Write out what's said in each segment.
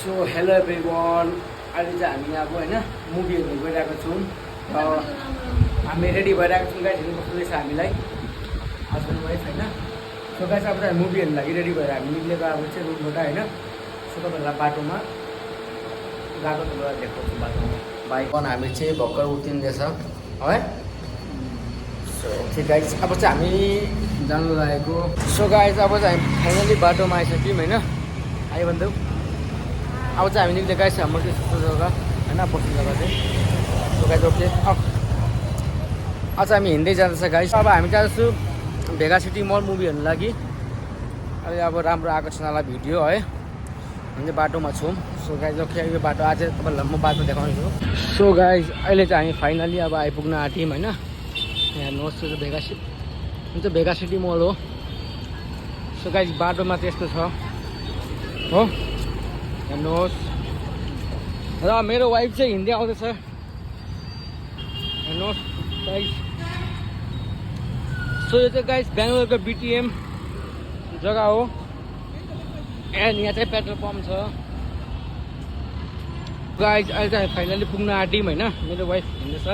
So hello everyone, अहिले चाहिँ हामी अब होइन मुभी हेर्नु गइरहेको छौँ र हामी रेडी भइरहेको छौँ। गाइस हेर्नु कस्तो हामीलाई हस्बेन्ड वाइफ होइन। सो गाइस अब चाहिँ मुभी हेर्नु लागि रेडी भएर हामी निक्लेको अब चाहिँ रुमबाट होइन। सो तपाईँहरूलाई बाटोमा गएको तपाईँलाई देखाउँछु बाटोमा बाइक हामी चाहिँ भर्खर उत्रिँदैछ है। सो ओके गाइस अब चाहिँ हामी जानु लागेको। सो गाइस अब चाहिँ हामी फाइनली बाटोमा आइसक्यौँ होइन। आयो भन्दा अब चाहिँ हामी निक्ले गाइस हाम्रो त्यस्तो जग्गा होइन बस्ने जग्गा चाहिँ। सो गाइस ओके आज हामी हिँड्दै जाँदैछ गाइस। अब हामी जाँदैछु भेगा सिटी मल मुभी हेर्नु लागि। अहिले अब राम्रो आएको छ नाला भिडियो है। हामी चाहिँ बाटोमा छौँ। सो गाइस ओके यो बाटो आज तपाईँलाई म बाटो देखाउँछु। सो गाइस अहिले चाहिँ हामी फाइनली अब आइपुग्न आँट्यौँ होइन। यहाँ हेर्नुहोस् यो चाहिँ भेगा सिटी, यो चाहिँ भेगा सिटी मल हो। सो गाइस बाटोमा त्यस्तो छ हो हेर्नुहोस्। र मेरो वाइफ चाहिँ हिँड्दै आउँदैछ हेर्नुहोस् गाइस। सो यो चाहिँ गाइस बेङ्गलोरको बिटिएम जग्गा हो एन्ड यहाँ चाहिँ पेट्रोल पम्प छ गाइस। अहिले चाहिँ फाइनली पुग्न आँट्यौँ होइन। मेरो वाइफ हिँड्दैछ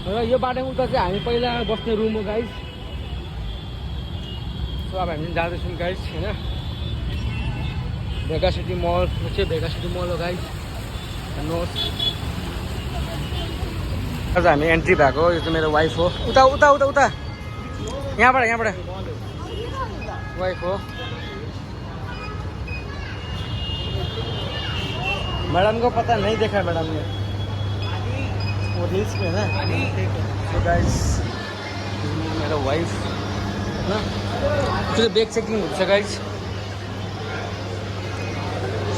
र यो बाटोमा उता चाहिँ हामी पहिला बस्ने रुम हो गाइस। सो अब हामी जाँदैछौँ गाइस होइन। भेगा सिटी मल चाहिँ भेगा सिटी मल हो गाइस हेर्नुहोस्। आज हामी एन्ट्री भएको। यो चाहिँ मेरो वाइफ हो। उता उता उता उता यहाँबाट वाइफ हो। मैडम को पता नहीं देखा मैडम ने वो रील्स में ना। तो गाइस मेरो वाइफ ना त्यो ब्याग चेकिङ हुन्छ गाइस।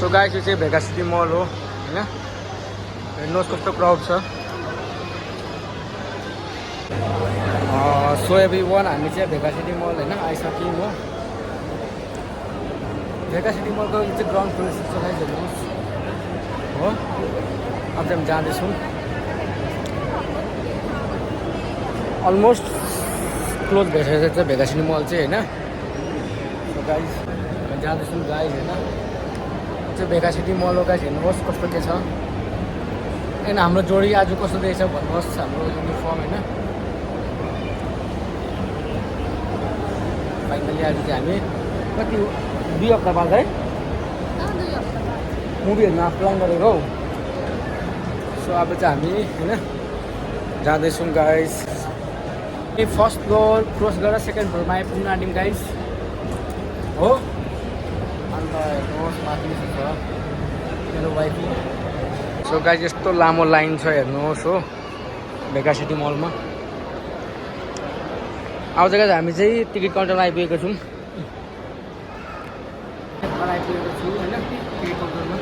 सो गाइस यो चाहिँ भेगा सिटी मल हो होइन। हेर्नुहोस् कस्तो क्राउड छ। सो एभ्रिवान हामी चाहिँ भेगा सिटी मल होइन आइसक्यौँ हो। भेगा सिटी मलको यो चाहिँ ग्राउन्ड फ्लोर छ गाइस हेर्नुहोस् हो। अब चाहिँ हामी जाँदैछौँ। अलमोस्ट क्लोज भइसकेको छ भेगा सिटी मल चाहिँ होइन। सो गाइस जाँदैछौँ गाइस होइन। त्यो भेगा सिटी मल हो गाइस हेर्नुहोस् कस्तो के छ। एन्ड हाम्रो जोडी आज कस्तो देखेछ भन्नुहोस् हाम्रो युनिफर्म होइन। फाइनली आज चाहिँ हामी कति 2 हप्ता बाद है मुभी हेर्न प्लान गरेको हौ। सो अब चाहिँ हामी होइन जाँदैछौँ गाइस। फर्स्ट फ्लोर क्रस गरेर सेकेन्ड फ्लोरमा आइपुग्न आँट्यौँ गाइस हो। अन्त हेर्नुहोस् माथि छ मेरो वाइफ। सो गाइस यस्तो लामो लाइन छ हेर्नुहोस् हो भेगा सिटी मलमा। अब चाहिँ हामी चाहिँ टिकट काउन्टरमा आइपुगेको छौँ। आइपुगेको छु होइन टिकट काउन्टरमा।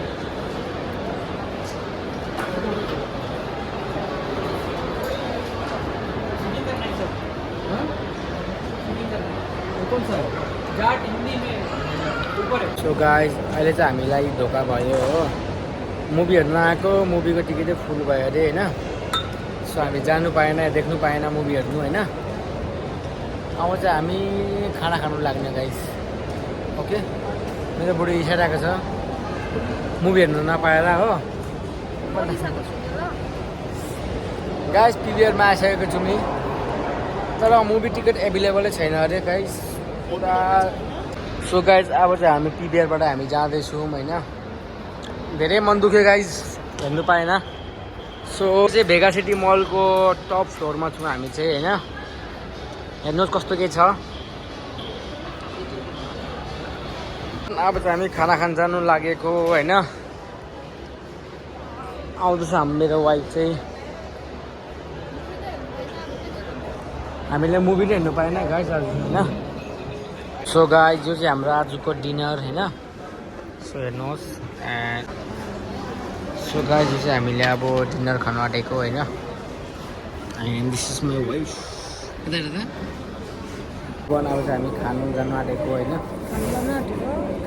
सो गाइस अहिले चाहिँ हामीलाई धोका भयो हो। मुभी हेर्न आएको, मुभीको टिकटै फुल भयो अरे होइन। सो हामी जानु पाएन देख्नु पाएन मुभी हेर्नु होइन। अब चाहिँ हामी खाना खानु लाग्ने गाइस ओके। मेरो बुढी इसाइरहेको छ मुभी हेर्नु नपाएर हो। गाइस पिभिआरमा आइसकेको छु नि तर मुभी टिकट एभाइलेबलै छैन अरे गाइस पुरा। सो गाइस अब चाहिँ हामी पिभिआरबाट हामी जाँदैछौँ होइन। धेरै मन दुख्यो गाइस हेर्नु पाएन। सो चाहिँ भेगा सिटी मलको टप फ्लोरमा छौँ हामी चाहिँ होइन। हेर्नुहोस् कस्तो के छ। अब चाहिँ हामी खाना खान जानु लागेको होइन। आउँदैछ मेरो वाइफ चाहिँ। हामीले मुभी नै हेर्नु पाएन गाइस आज होइन। सो गाइस यो चाहिँ हाम्रो आजको डिनर होइन। सो हेर्नुहोस् एन्ड सो गाइस यो चाहिँ हामीले अब डिनर खानु आँटेको होइन। And this is my wife. अब चाहिँ हामी खानु जानु आँटेको होइन।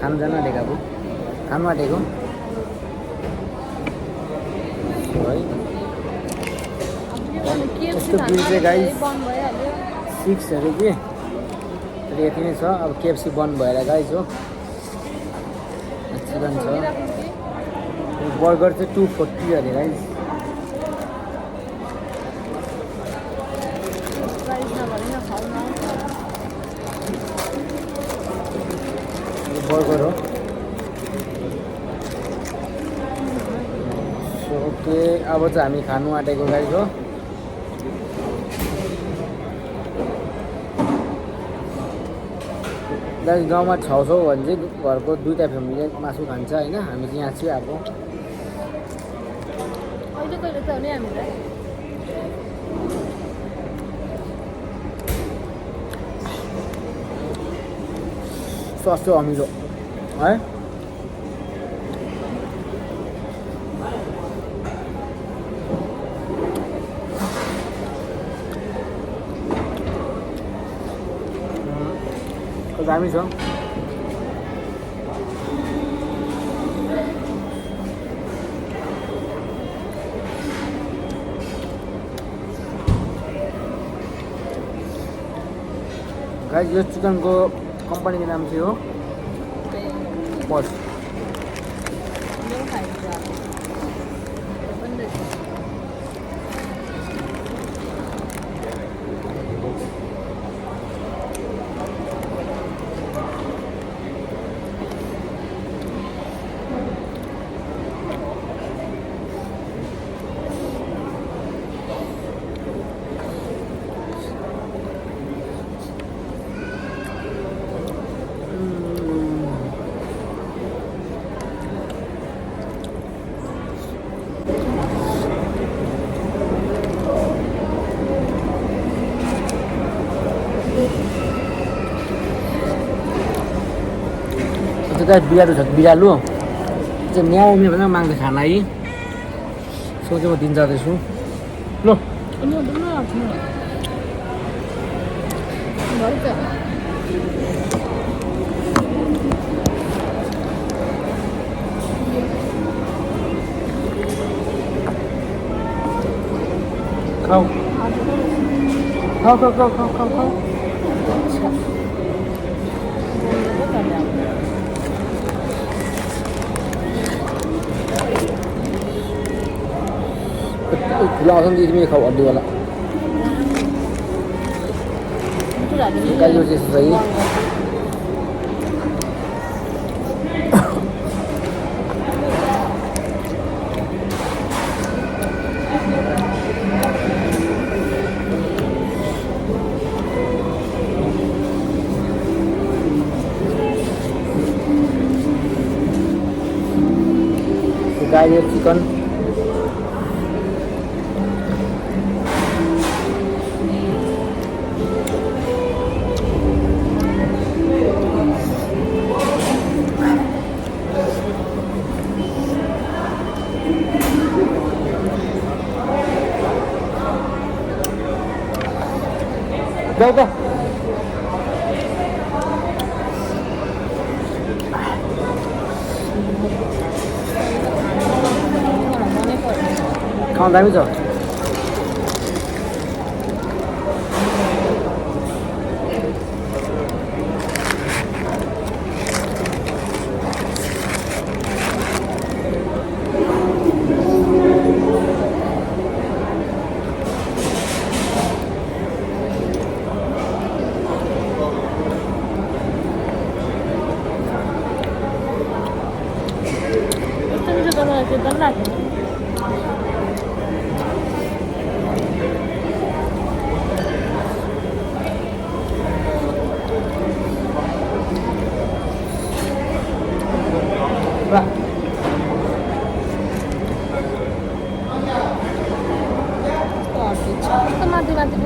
खानु जानु आँटेको अब खानु आँटेको है। यस्तो बिल चाहिँ गाइस 6 अरे कि यति नै छ। अब केएफसी बन्द भएर गाइस हो चिकन छ बर्गर चाहिँ 240 अरे गाइस। बर्गर हो। ओके अब चाहिँ हामी खानु आँटेको गाइस हो। गाइस गाउँमा 600 भने चाहिँ घरको 2टा फ्यामिलीले मासु खान्छ होइन। हामी चाहिँ यहाँ चाहिँ अब कहिले त हुने हामीलाई सस्तो अमिलो है। दामी छ। गाइस यो चिकनको कम्पनीको नाम चाहिँ हो बस। बिरालो छ बिरालो चाहिँ म्याउ म्याउ भनेर माग्दै खाना है। सोचे म दिन जाँदैछु ल। खाऊ खाऊ खाऊ खाऊ खाऊ खाऊ खाऊ। खुला आउँछ नि तिमी खाऊ हड्डीवाला गाई हो त्यस्तो चाहिँ। गाई चिकन जाऊ त। खाउँ दामी छ।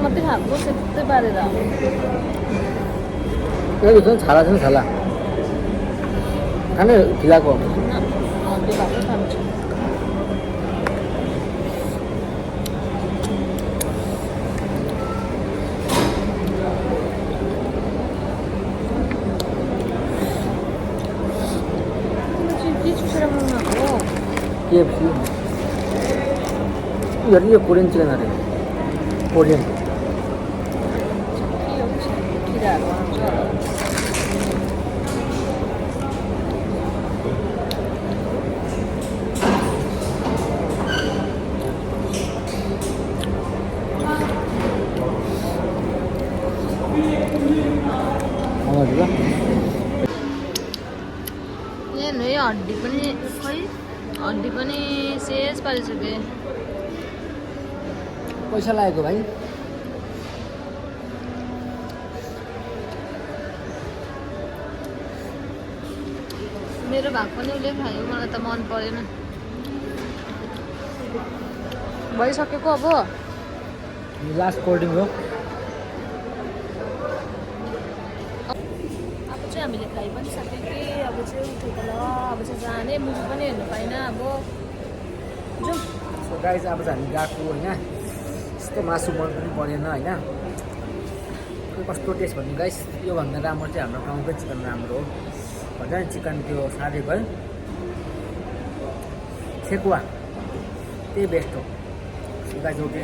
मात्रै खाएको त्यस्तै पारेर छाला छ नि छाला खाने फिलाको त्यो भएको खान्छु। KFC यो कोरियन चिकन अरे कोरियन खै हड्डी पनि शेष पारिसक्यो पैसा लागेको भाइ मेरो भाग पनि उसले खायो मलाई त मन परेन भइसकेको अब लास्ट कोल्ड ड्रिङ्क हो अब चाहिँ हामीले खाइ पनि सक्यो कि अब चाहिँ उठेको ल अब चाहिँ जाने मुभी पनि हेर्नु पाइनँ अब जाउँ सो गाइस अब चाहिँ हामी गएको होइन यस्तो मासु मन पनि परेन होइन कस्तो टेस्ट भन्नु गाइस योभन्दा राम्रो चाहिँ हाम्रो गाउँकै चिकन राम्रो हो भन्छ नि चिकन त्यो साह्रै भयो सेकुवा त्यही बेस्ट हो सो गाइस ओके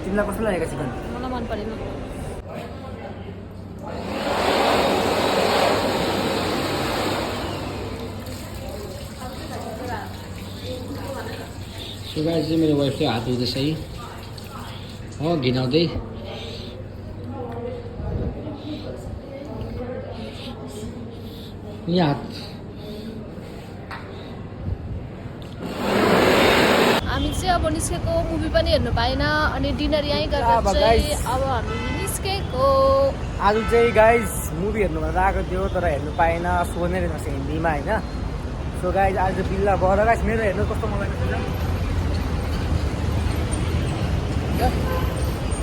तिमीलाई कस्तो लागेको चिकन मलाई मन परेन सो गाइस चाहिँ मेरो वाइफले हात धुँदैछ है हो घिनाउँदै यहाँ हात हामी चाहिँ अब निस्केको मुभी पनि हेर्नु पाएन अनि डिनर यहीँ गरेर अब चाहिँ guys। अब हामी निस्केको आज चाहिँ गाइज मुभी हेर्नु भनेर आएको थियो तर हेर्नु पाएन सोध्ने रहेछ हिन्दीमा होइन सो गाइज आज बिल्ला भएर गाइस मेरो हेर्नु कस्तो मलाई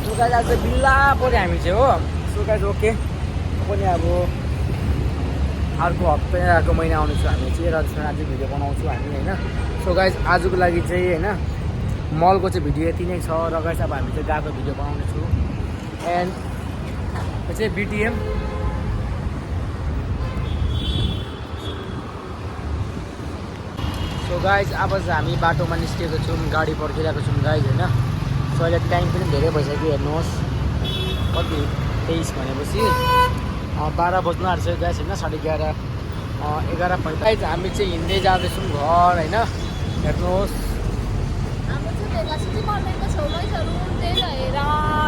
सो गाइज आज बिल्ला पऱ्यो हामी चाहिँ हो सो गाइज ओके पनि अब अर्को हप्ता अर्को महिना आउनेछु हामी चाहिँ र त्यसमा आज भिडियो बनाउँछु हामी होइन सो गाइज आजको लागि चाहिँ होइन मलको चाहिँ भिडियो यति नै छ र गाइज अब हामी चाहिँ गएको भिडियो बनाउनेछु एन्ड यो चाहिँ बिटिएम सो गाइज अब चाहिँ हामी बाटोमा निस्केको छौँ गाडी पर्खिरहेको छौँ गाइज होइन सो अहिले टाइम पनि धेरै भइसक्यो हेर्नुहोस् कति 23 भनेपछि 12 बज्नु आँट्छ गाइज होइन 11:30 11:45 हामी चाहिँ हिँड्दै जाँदैछौँ घर होइन हेर्नुहोस् हाम्रो चाहिँ भेगा सिटी कन्भेन्टको छेउमै छ रुम त्यही भएर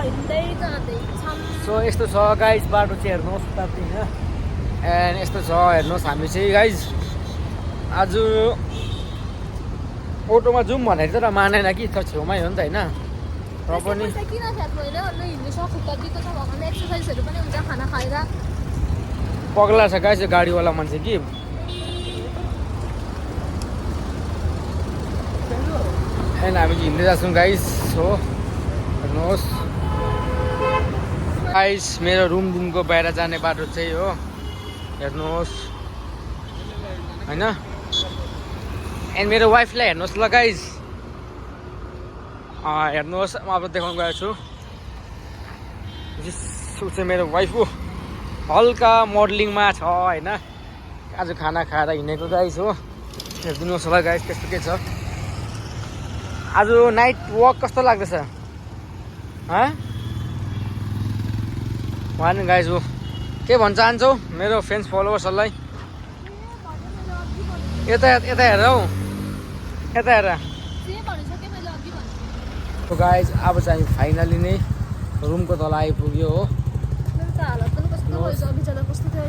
हिँड्दै जाँदैछौँ सो यस्तो छ गाइज बाटो चाहिँ हेर्नुहोस् उतापट्टि होइन एन्ड यस्तो छ हेर्नुहोस् हामी चाहिँ गाइज आज अटोमा जाउँ भनेको तर मानेन कि त छेउमै हो नि त होइन र पनि पैसा किन फ्याक्नु होइन अनि हिँड्नु सक्नु दिएको छ भगवान् एक्सर्साइजहरू पनि हुन्छ खाना खाएर पगला छ गाइस यो गाडीवाला मान्छे कि एन्ड हामी हिँड्दै जान्छौँ गाइस हो हेर्नुहोस् गाइस मेरो रुमदेखिको बाहिर जाने बाटो चाहिँ हो हेर्नुहोस् होइन एन्ड मेरो वाइफलाई हेर्नुहोस् ल गाइस हेर्नुहोस् म अब देखाउनु गएको छु ऊ चाहिँ मेरो वाइफ हो हल्का मोडलिङमा छ होइन आज खाना खाएर हिँडेको गाइस हो हेरिदिनुहोस् होला गाइस त्यस्तो के छ आज नाइट वक कस्तो लाग्दैछ भन गाइस हो के भन्न चाहन्छौ मेरो फ्रेन्ड्स फलोवर्सहरूलाई यता यता हेर हौ यता हेर गाइस अब चाहिँ हामी फाइनली नै रुमको तल आइपुग्यो हो मेरो त हालत पनि कस्तो भयो अघि जाँदा कस्तो थियो